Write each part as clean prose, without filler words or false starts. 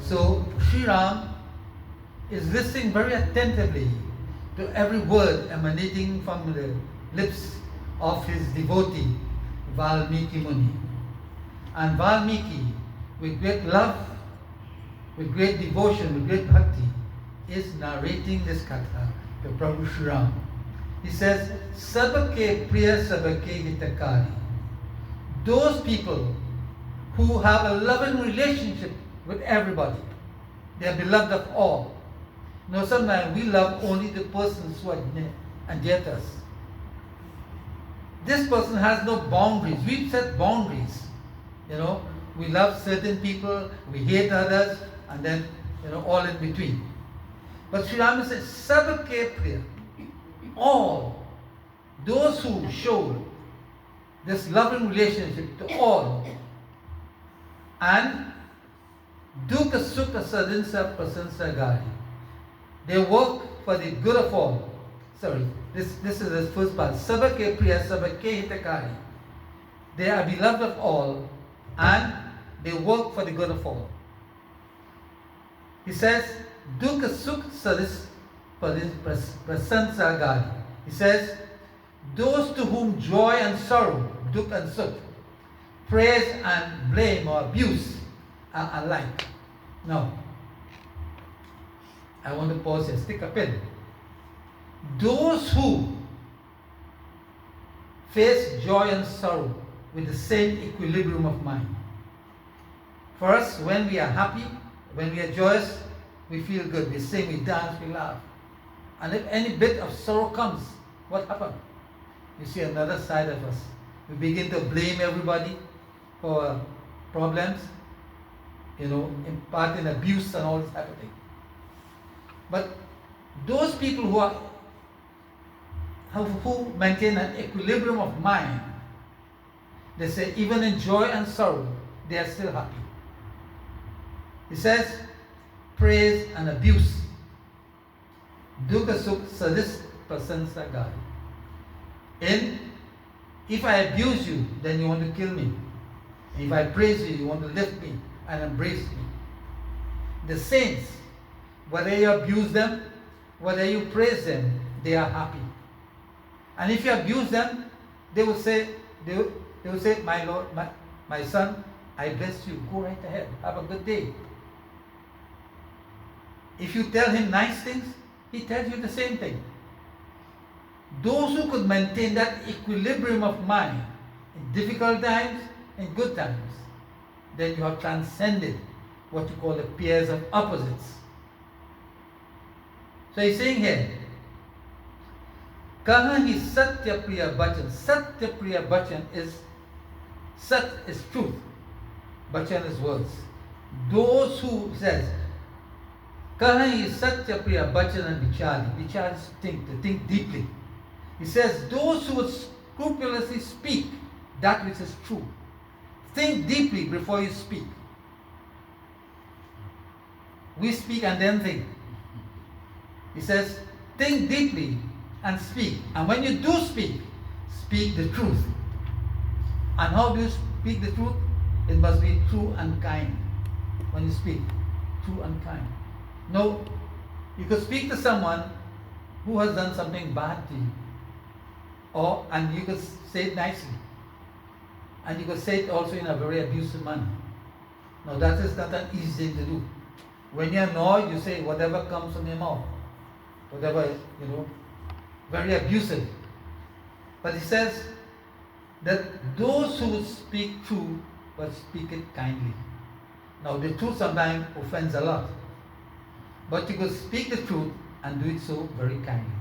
So Sri Ram is listening very attentively to every word emanating from the lips of his devotee, Valmeeki Muni. And Valmeeki, with great love, with great devotion, with great bhakti, is narrating this katha to Prabhu Sri Ram. He says, Sabake Priya Sabake Hitakari. Those people who have a loving relationship with everybody, they are beloved of all. You know, sometimes we love only the persons who are near and dear to us. This person has no boundaries. We've set boundaries. You know, we love certain people, we hate others, and then, you know, all in between. But Sri Rama says, Sabake Priya. All those who show this loving relationship to all, and Dukkha Sukha Sadinsa Prasansa Gari. They work for the good of all. Sorry, this is the first part. Sabake Priya Sabake Hitakari. They are beloved of all and they work for the good of all. He says, Dukkha Sukha Sadis Prasansa Gari. He says, those to whom joy and sorrow, dukkha and sukh, praise and blame or abuse are alike. Now, I want to pause here, stick a pin. Those who face joy and sorrow with the same equilibrium of mind. For us, when we are happy, when we are joyous, we feel good. We sing, we dance, we laugh. And if any bit of sorrow comes, what happens? You see another side of us. We begin to blame everybody for problems, you know, imparting abuse and all this type of thing. But those people who maintain an equilibrium of mind, they say even in joy and sorrow, they are still happy. He says, praise and abuse. Dukkha Sukha Sadis Prasansa Gari. If I abuse you, then you want to kill me. If I praise you, you want to lift me and embrace me. The saints, whether you abuse them, whether you praise them, they are happy. And if you abuse them, they will say, my Lord, my son, I bless you. Go right ahead. Have a good day. If you tell him nice things, he tells you the same thing. Those who could maintain that equilibrium of mind in difficult times and good times, then you have transcended what you call the pairs of opposites. So he's saying here, Kahahi Satya Priya Bachan. Satya Priya Bachan is, Sat is truth, Bachan is words. Those who says, Kahahi Satya Priya Bachan and Vichari. Vichari is to think deeply. He says, those who would scrupulously speak that which is true. Think deeply before you speak. We speak and then think. He says, think deeply and speak. And when you do speak, speak the truth. And how do you speak the truth? It must be true and kind. When you speak, true and kind. No, you could speak to someone who has done something bad to you. And you could say it nicely. And you could say it also in a very abusive manner. Now that is not an easy thing to do. When you're annoyed, you say whatever comes from your mouth. Whatever, very abusive. But he says that those who speak true, but speak it kindly. Now the truth sometimes offends a lot. But you could speak the truth and do it so very kindly.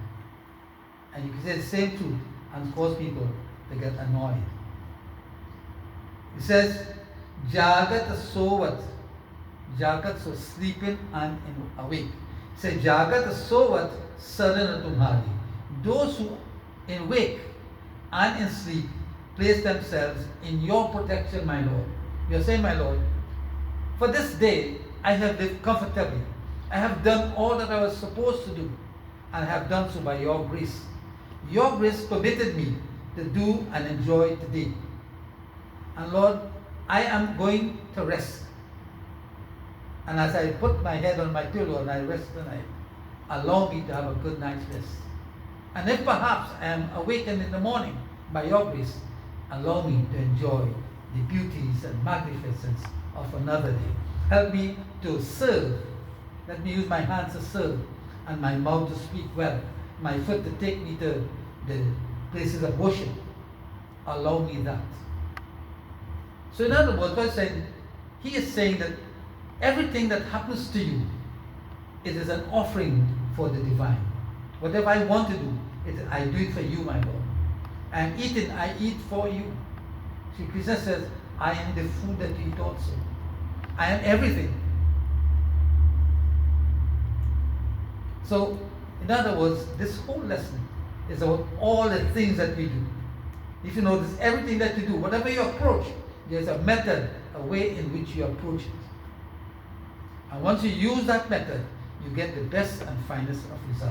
And you can say the same truth and cause people to get annoyed. He says, Jagat Sovat. Jagat, so sleeping and awake. He says, Jagat Sovat Sadhana Tumhari. Those who in wake and in sleep place themselves in your protection, my Lord. You are saying, my Lord, for this day I have lived comfortably. I have done all that I was supposed to do, and I have done so by your grace. Your grace permitted me to do and enjoy today. And Lord, I am going to rest. And as I put my head on my pillow and I rest tonight, allow me to have a good night's rest. And if perhaps I am awakened in the morning by your grace, allow me to enjoy the beauties and magnificence of another day. Help me to serve. Let me use my hands to serve and my mouth to speak well, my foot to take me to the places of worship. Allow me that. So in other words, he is saying that everything that happens to you, it is an offering for the divine. Whatever I want to do, I do it for you, my Lord. I am eating, I eat for you. See, Christ says, I am the food that you eat also. I am everything. So, in other words, this whole lesson is about all the things that we do. If you notice, everything that you do, whatever you approach, there's a method, a way in which you approach it. And once you use that method, you get the best and finest of results.